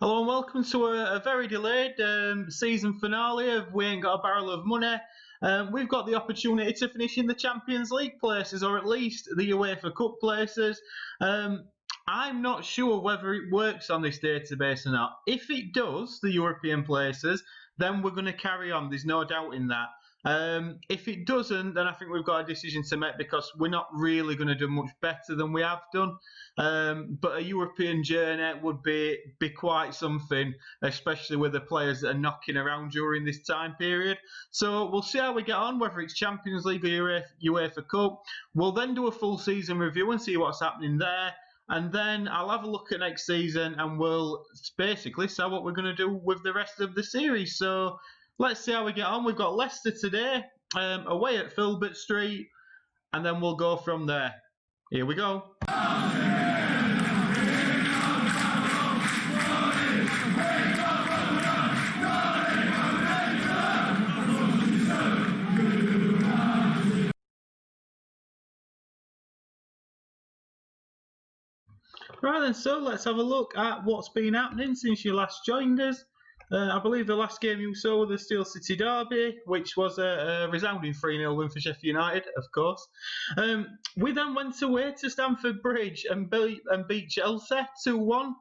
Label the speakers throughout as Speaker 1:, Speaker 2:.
Speaker 1: Hello and welcome to a very delayed season finale of We Ain't Got a Barrel of Money. We've got the opportunity to finish in the Champions League places, or at least the Uefa Cup places. I'm not sure whether it works on this database or not. If it does, the European places, then we're going to carry on. There's no doubt in that. If it doesn't, then I think we've got a decision to make because we're not really going to do much better than we have done. But a European journey would be quite something, especially with the players that are knocking around during this time period. So we'll see how we get on, whether it's Champions League or UEFA Cup. We'll then do a full season review and see what's happening there. And then I'll have a look at next season and we'll basically say what we're going to do with the rest of the series. So let's see how we get on. We've got Leicester today, away at Filbert Street, and then we'll go from there. Here we go. Right then, so let's have a look at what's been happening since you last joined us. I believe the last game you saw was the Steel City Derby, which was a resounding 3-0 win for Sheffield United, of course. We then went away to Stamford Bridge and beat Chelsea 2-1.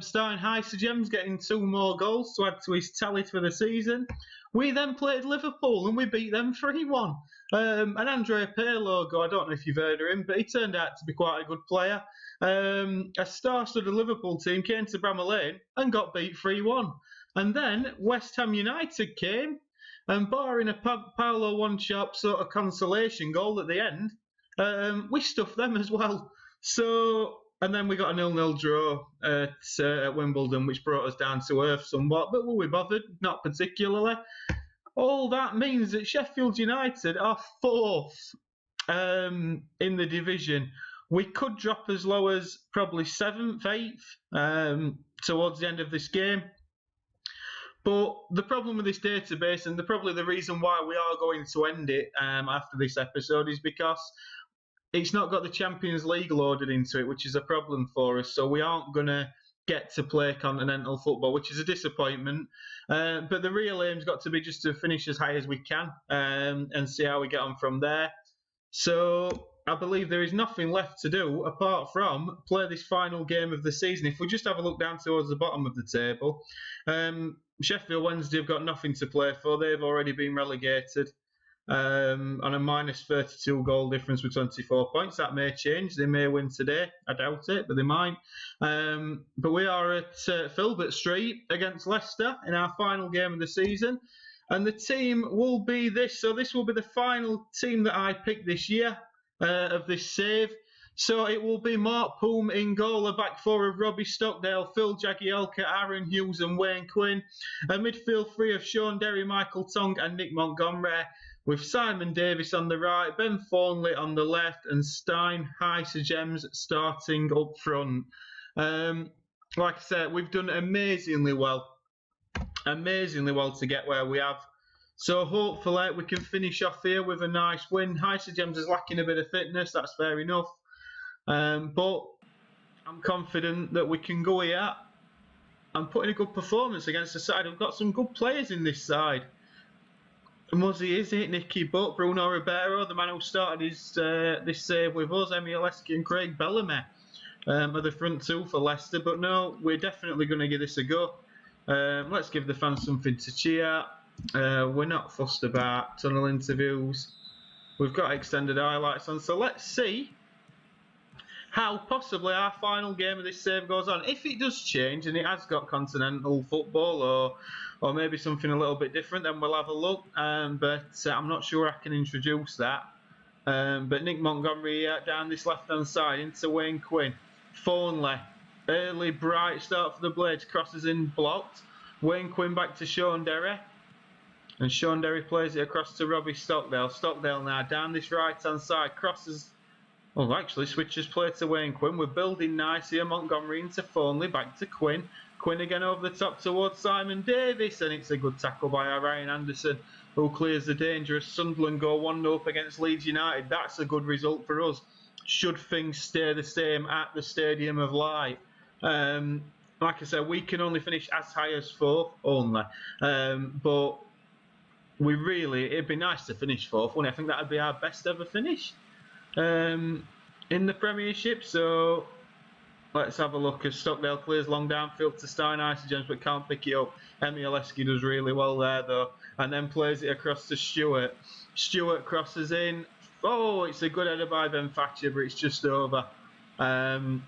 Speaker 1: Starting high, Sir Jem's getting 2 more goals to add to his tally for the season. We then played Liverpool and we beat them 3-1. And Andre Pirlo, I don't know if you've heard of him, but he turned out to be quite a good player. A star-studded Liverpool team came to Bramall Lane and got beat 3-1. And then West Ham United came, and barring a Paolo one-shot sort of consolation goal at the end, we stuffed them as well. So, and then we got a 0-0 draw at Wimbledon, which brought us down to earth somewhat. But were we bothered? Not particularly. All that means that Sheffield United are 4th in the division. We could drop as low as probably 7th, 8th towards the end of this game. But the problem with this database, and probably the reason why we are going to end it after this episode, is because it's not got the Champions League loaded into it, which is a problem for us. So we aren't going to get to play continental football, which is a disappointment. But the real aim's got to be just to finish as high as we can and see how we get on from there. So I believe there is nothing left to do apart from play this final game of the season. If we just have a look down towards the bottom of the table, Sheffield Wednesday have got nothing to play for. They've already been relegated on a minus 32 goal difference with 24 points. That may change. They may win today. I doubt it, but they might. But we are at Filbert Street against Leicester in our final game of the season. And the team will be this. So this will be the final team that I picked this year of this save. So it will be Mark Poom in goal, a back four of Robbie Stockdale, Phil Jagielka, Aaron Hughes and Wayne Quinn. A midfield three of Sean Derry, Michael Tongue and Nick Montgomery, with Simon Davis on the right, Ben Thornley on the left and Stein Sir Gems starting up front. Like I said, we've done amazingly well to get where we have. So hopefully we can finish off here with a nice win. Sir Gems is lacking a bit of fitness, that's fair enough. But I'm confident that we can go here and put in a good performance against the side. We've got some good players in this side. Muzzy, is it? Nicky Butt, Bruno Ribeiro, the man who started his this save with us, Emile Heskey and Craig Bellamy are the front two for Leicester. But no, we're definitely going to give this a go. Let's give the fans something to cheer. We're not fussed about tunnel interviews. We've got extended highlights on. So let's see how possibly our final game of this save goes on. If it does change and it has got continental football or maybe something a little bit different, then we'll have a look. But I'm not sure I can introduce that. But Nick Montgomery down this left-hand side into Wayne Quinn. Thornley, early bright start for the Blades, crosses in blocked. Wayne Quinn back to Sean Derry. And Sean Derry plays it across to Robbie Stockdale. Stockdale now down this right-hand side, crosses. Well, actually, switches play to Wayne Quinn. We're building nice here. Montgomery into Thornley, back to Quinn. Quinn again over the top towards Simon Davis, and it's a good tackle by Ryan Anderson, who clears the dangerous Sunderland goal 1-0 up against Leeds United. That's a good result for us, should things stay the same at the Stadium of Light. like I said, we can only finish as high as 4th only. But it'd be nice to finish 4th, wouldn't it? I think that'd be our best ever finish in the Premiership. So let's have a look as Stockdale clears long downfield to Stein Isagems but can't pick it up. Emialeski does really well there though, and then plays it across to Stewart. Stewart crosses in. Oh, it's a good header by Ben Thatcher, but it's just over. And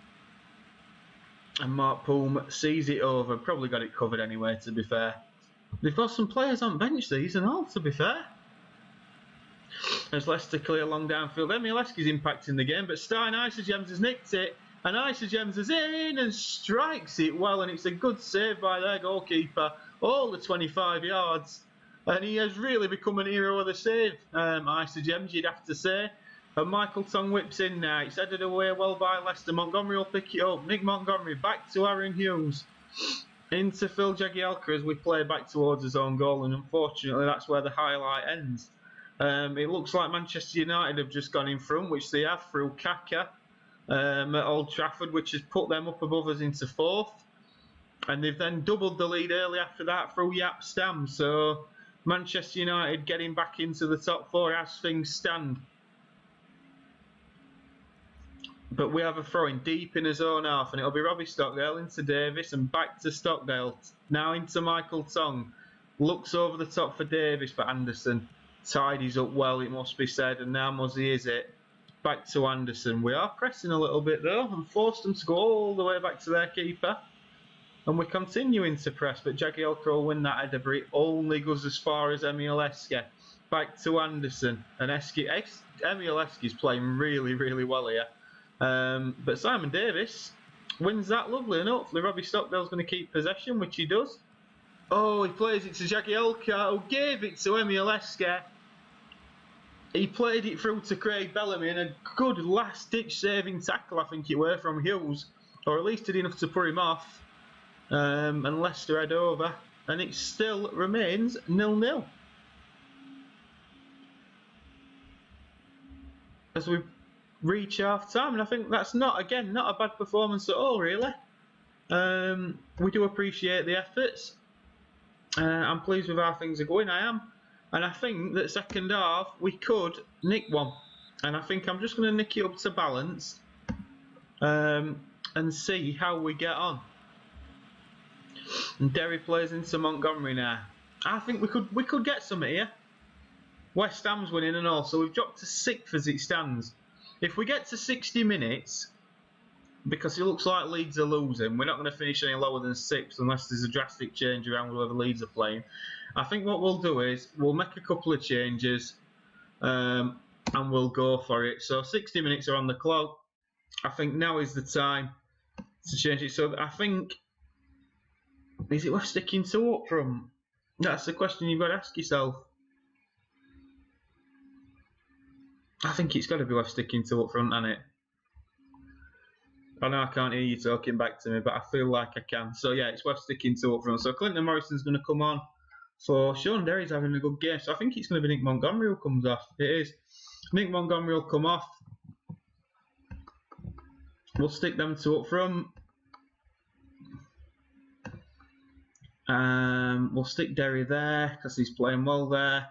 Speaker 1: Mark Poom sees it over. Probably got it covered anyway, to be fair. They've got some players on bench these and all, to be fair. As Leicester clear long downfield. Emialeski's impacting the game, but Stein Isagems has nicked it. And Isagems is in and strikes it well, and it's a good save by their goalkeeper. All the 25 yards. And he has really become an hero of the save, Isagems, you'd have to say. And Michael Tong whips in now. It's headed away well by Leicester. Montgomery will pick it up. Nick Montgomery back to Aaron Hughes. Into Phil Jagielka as we play back towards his own goal. And unfortunately, that's where the highlight ends. It looks like Manchester United have just gone in front, which they have through Kaka at Old Trafford, which has put them up above us into 4th. And they've then doubled the lead early after that through Yap Stam. So Manchester United getting back into the top 4 as things stand. But we have a throw-in deep in his own half, and it'll be Robbie Stockdale into Davis and back to Stockdale. Now into Michael Tong. Looks over the top for Davis, but Anderson tidies up well, it must be said, and now Muzzy is it. Back to Anderson. We are pressing a little bit though, and forced them to go all the way back to their keeper. And we're continuing to press, but Jagielka will win that header, but it only goes as far as Emialeski. Back to Anderson, and Emialeski's playing really, really well here. But Simon Davis wins that lovely, and hopefully Robbie Stockdale's going to keep possession, which he does. Oh, he plays it to Jagielka, who gave it to Emialeski. He played it through to Craig Bellamy, and a good last-ditch saving tackle, I think it were, from Hughes, or at least did enough to put him off. And Leicester head over, and it still remains 0-0. As we reach half time, and I think that's not a bad performance at all, really. We do appreciate the efforts. I'm pleased with how things are going, I am. And I think that second half we could nick one. And I think I'm just going to nick it up to balance and see how we get on. And Derry plays into Montgomery now. I think we could get some here. West Ham's winning and all, so we've dropped to 6th as it stands. If we get to 60 minutes, because it looks like Leeds are losing, we're not going to finish any lower than 6th unless there's a drastic change around whoever Leeds are playing. I think what we'll do is we'll make a couple of changes and we'll go for it. So 60 minutes are on the clock. I think now is the time to change it. So I think, is it worth sticking to up front? That's the question you've got to ask yourself. I think it's got to be worth sticking to up front, hasn't it? I know I can't hear you talking back to me, but I feel like I can. So yeah, it's worth sticking to up front. So Clinton Morrison's going to come on for Sean Derry's having a good game. So I think it's going to be Nick Montgomery who comes off. It is. Nick Montgomery will come off. We'll stick them two up front. We'll stick Derry there because he's playing well there.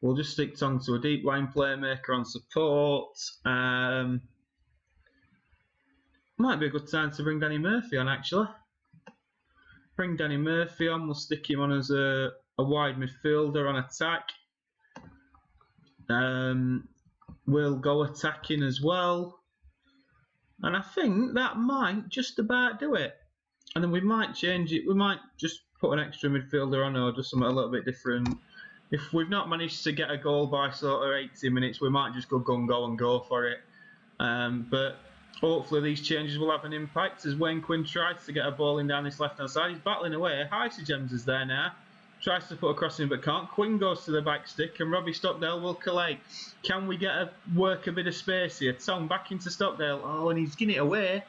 Speaker 1: We'll just stick Tong to a deep line playmaker on support. Might be a good time to bring Danny Murphy on, actually. Bring Danny Murphy on. We'll stick him on as a wide midfielder on attack. We'll go attacking as well. And I think that might just about do it. And then we might change it. We might just put an extra midfielder on or just something a little bit different. If we've not managed to get a goal by sort of 80 minutes, we might just go gung-go and go for it. But hopefully these changes will have an impact as Wayne Quinn tries to get a ball in down this left-hand side. He's battling away. Isagems is there now. Tries to put a cross in but can't. Quinn goes to the back stick and Robbie Stockdale will collate. Can we work a bit of space here? Tong back into Stockdale. Oh, and he's getting it away.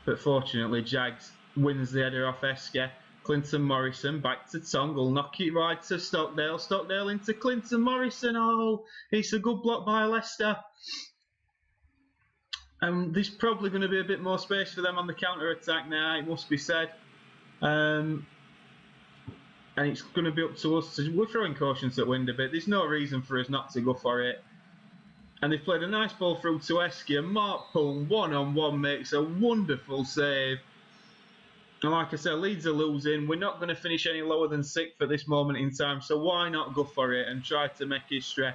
Speaker 1: But fortunately, Jags wins the header off Eske. Clinton Morrison back to Tong. Will knock it right to Stockdale. Stockdale into Clinton Morrison. Oh, it's a good block by Leicester. And there's probably going to be a bit more space for them on the counter-attack now, it must be said. And it's going to be up to us. We're throwing caution to the wind a bit. There's no reason for us not to go for it. And they've played a nice ball through to Esky, and Mark Poole, one-on-one, makes a wonderful save. And like I said, Leeds are losing. We're not going to finish any lower than 6th at this moment in time, so why not go for it and try to make history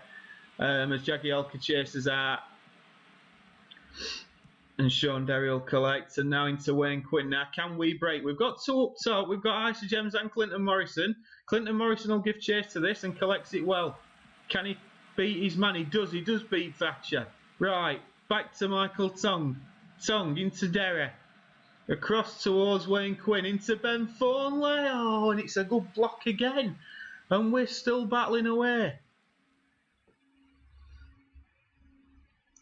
Speaker 1: as Jagielka chases out. And Sean Derry will collect, and now into Wayne Quinn. Now, can we break? We've got 2 up top. We've got Isa Gems and Clinton Morrison. Clinton Morrison will give chase to this and collects it well. Can he beat his man? He does. He does beat Thatcher. Right, back to Michael Tong. Tong into Derry. Across towards Wayne Quinn. Into Ben Thornley. Oh, and it's a good block again. And we're still battling away.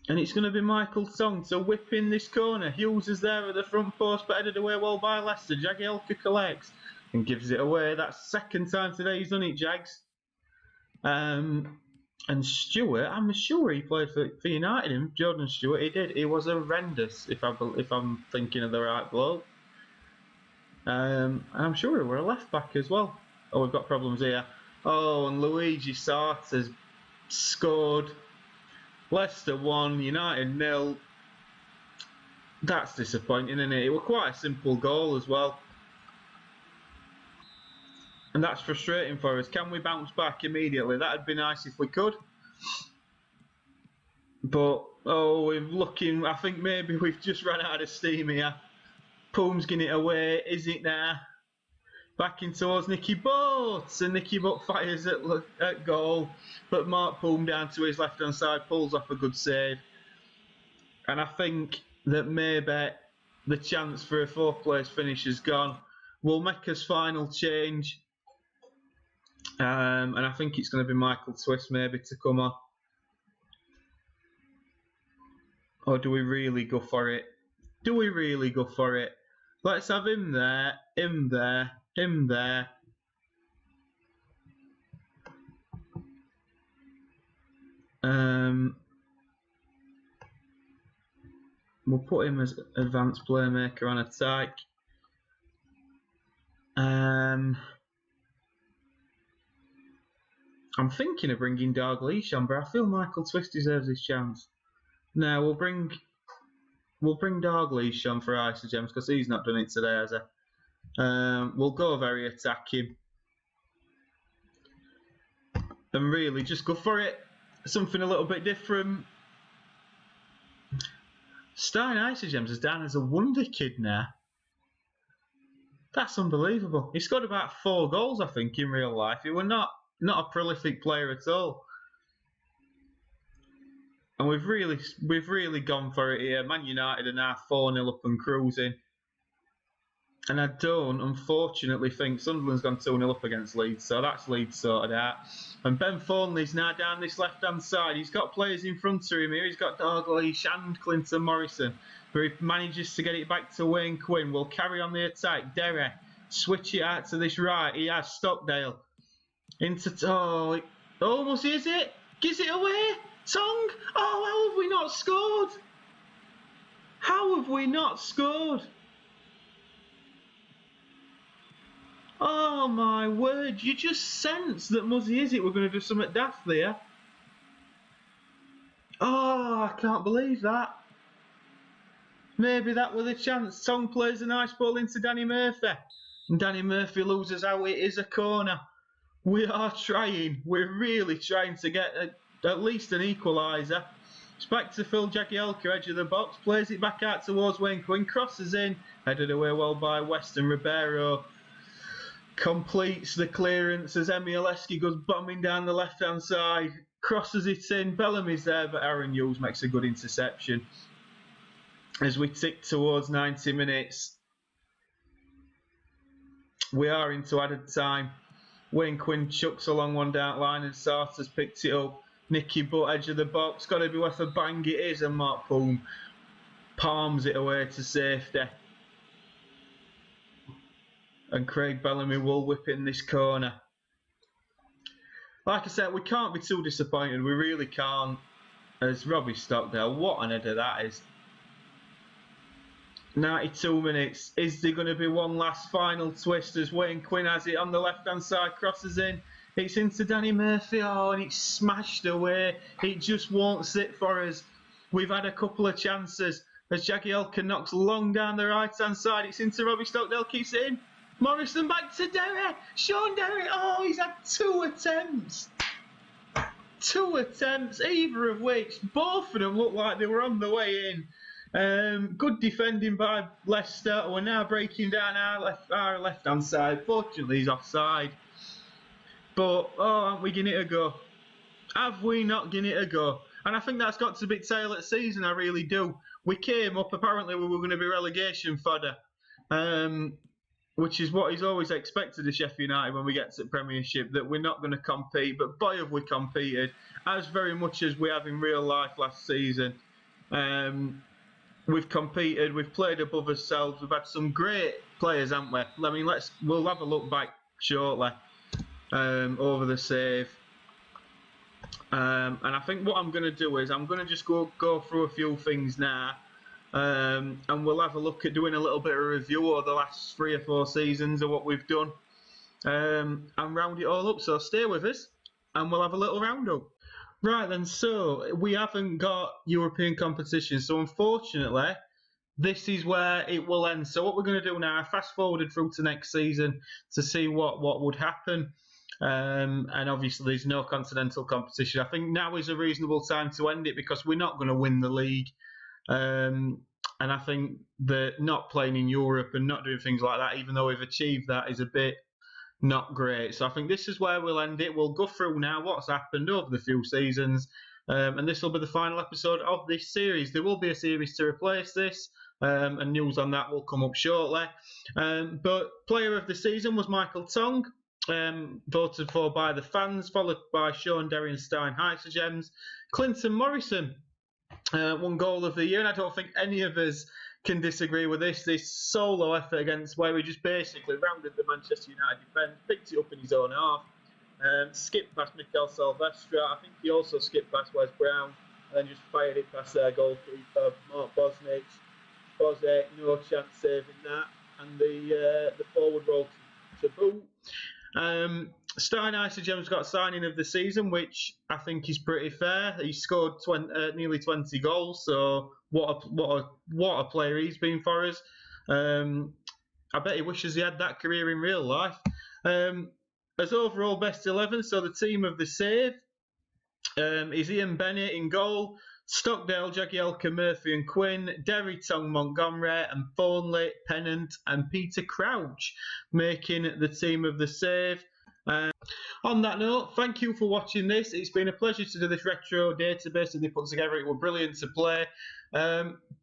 Speaker 1: And it's going to be Michael Tong to whip in this corner. Hughes is there at the front post, but headed away well by Leicester. Jagielka collects and gives it away. That's 2nd time today he's done it, Jags. And Stewart, I'm sure he played for United. Jordan Stewart, he did. He was horrendous, if I'm thinking of the right bloke. And I'm sure he were a left back as well. Oh, we've got problems here. Oh, and Luigi Sarter's scored. Leicester 1, United 0. That's disappointing, isn't it? It was quite a simple goal as well. And that's frustrating for us. Can we bounce back immediately? That'd be nice if we could. But, oh, we're looking... I think maybe we've just run out of steam here. Poom's getting it away. Is it now? Back in towards Nicky Butt, and Nicky Butt fires at goal, but Mark Poom down to his left hand side pulls off a good save. And I think that maybe the chance for a 4th place finish has gone. We'll make us final change, and I think it's going to be Michael Twist maybe to come on. Or do we really go for it? Do we really go for it? Let's have him there, him there. Him there. We'll put him as advanced playmaker on attack. I'm thinking of bringing Dalglish on, but I feel Michael Twist deserves his chance. Now we'll bring Dalglish on for Isa Gems because he's not done it today, has he? We'll go very attacking and really just go for it. Something a little bit different. Stein Isa Gems is down as a wonder kid now. That's unbelievable. He scored about 4 goals, I think, in real life. He was not a prolific player at all. And we've really gone for it here. Man United are now 4-0 up and cruising. And I don't, unfortunately, think Sunderland's gone 2-0 up against Leeds, so that's Leeds sorted out. And Ben Thornley's now down this left-hand side. He's got players in front of him here. He's got Dalglish and Clinton Morrison, but he manages to get it back to Wayne Quinn. We'll carry on the attack. Derry, switch it out to this right. He has Stockdale. Into... Oh, almost is it? Gives it away. Tong. Oh, how have we not scored? How have we not scored? Oh my word, you just sense that Muzzy Is It we're going to do something daft there. Oh, I can't believe that. Maybe that was a chance. Tong plays a nice ball into Danny Murphy. And Danny Murphy loses out. It is a corner. We are trying. We're really trying to get at least an equaliser. It's back to Phil Jagielka, edge of the box. Plays it back out towards Wayne Quinn. Crosses in. Headed away well by Weston. Ribeiro completes the clearance as Emil Esky goes bombing down the left-hand side. Crosses it in. Bellamy's there, but Aaron Hughes makes a good interception. As we tick towards 90 minutes, we are into added time. Wayne Quinn chucks along one down line and Sarter's picked it up. Nicky Butt, edge of the box. Got to be worth a bang. It is, and Mark Poom palms it away to safety. And Craig Bellamy will whip in this corner. Like I said, we can't be too disappointed. We really can't. As Robbie Stockdale, what an header that is. 92 minutes. Is there going to be one last final twist as Wayne Quinn has it on the left-hand side, crosses in. It's into Danny Murphy, and it's smashed away. It just won't sit for us. We've had a couple of chances as Jagielka knocks long down the right-hand side. It's into Robbie Stockdale, keeps it in. Morrison back to Derry. Sean Derry, he's had 2 attempts. 2 attempts, either of which, both of them looked like they were on the way in. Good defending by Leicester. We're now breaking down our left-hand side. Fortunately, he's offside. But, aren't we giving it a go? Have we not given it a go? And I think that's got to be tail at season, I really do. We came up, apparently we were going to be relegation fodder, which is what is always expected of Sheffield United when we get to the Premiership, that we're not going to compete. But boy, have we competed, as very much as we have in real life last season. We've competed, we've played above ourselves, we've had some great players, haven't we? I mean, we'll have a look back shortly over the save. And I think what I'm going to do is I'm going to just go through a few things now, and we'll have a look at doing a little bit of review of the last 3 or 4 seasons of what we've done, and round it all up. So stay with us, and we'll have a little roundup. Right then, so we haven't got European competition, so unfortunately this is where it will end. So what we're going to do now, I fast forwarded through to next season to see what would happen, and obviously there's no continental competition. I think now is a reasonable time to end it because we're not going to win the league, and I think that not playing in Europe and not doing things like that, even though we've achieved that, is a bit not great. So I think this is where we'll end it. We'll go through now what's happened over the few seasons, and this will be the final episode of this series. There will be a series to replace this, and news on that will come up shortly. But player of the season was Michael Tong, voted for by the fans, followed by Sean Derry and Stein Heisegems. Clinton Morrison won goal of the year, and I don't think any of us can disagree with this solo effort against where he just basically rounded the Manchester United defence, picked it up in his own half, skipped past Mikel Silvestre. I think he also skipped past Wes Brown, and then just fired it past their goalkeeper, Mark Bosnich. Bosnich, no chance saving that, and the forward roll to boot. Stein Heisegem's got signing of the season, which I think is pretty fair. He scored nearly 20 goals, so what a player he's been for us. I bet he wishes he had that career in real life. As overall best 11, so the team of the save is Ian Bennett in goal, Stockdale, Jagielka, Murphy and Quinn, Derry, Tong, Montgomery and Thornley, Pennant and Peter Crouch making the team of the save. On that note, thank you for watching this. It's been a pleasure to do this retro database that they put together. It was brilliant to play.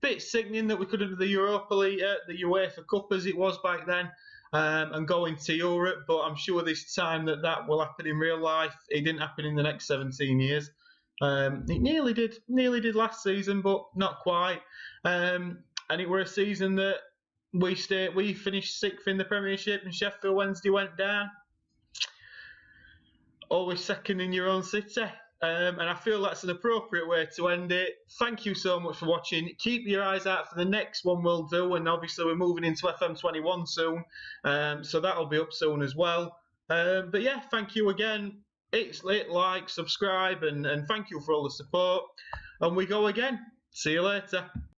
Speaker 1: Bit sickening that we couldn't do the Europa League, the Uefa Cup as it was back then, and go into Europe, but I'm sure this time that will happen in real life. It didn't happen in the next 17 years. It nearly did last season, but not quite. And it were a season that we finished 6th in the Premiership, and Sheffield Wednesday went down. Always second in your own city. And I feel that's an appropriate way to end it. Thank you so much for watching. Keep your eyes out for the next one we'll do, and obviously we're moving into FM21 soon, so that'll be up soon as well. But yeah, thank you again. It's like, subscribe, and thank you for all the support. And we go again. See you later.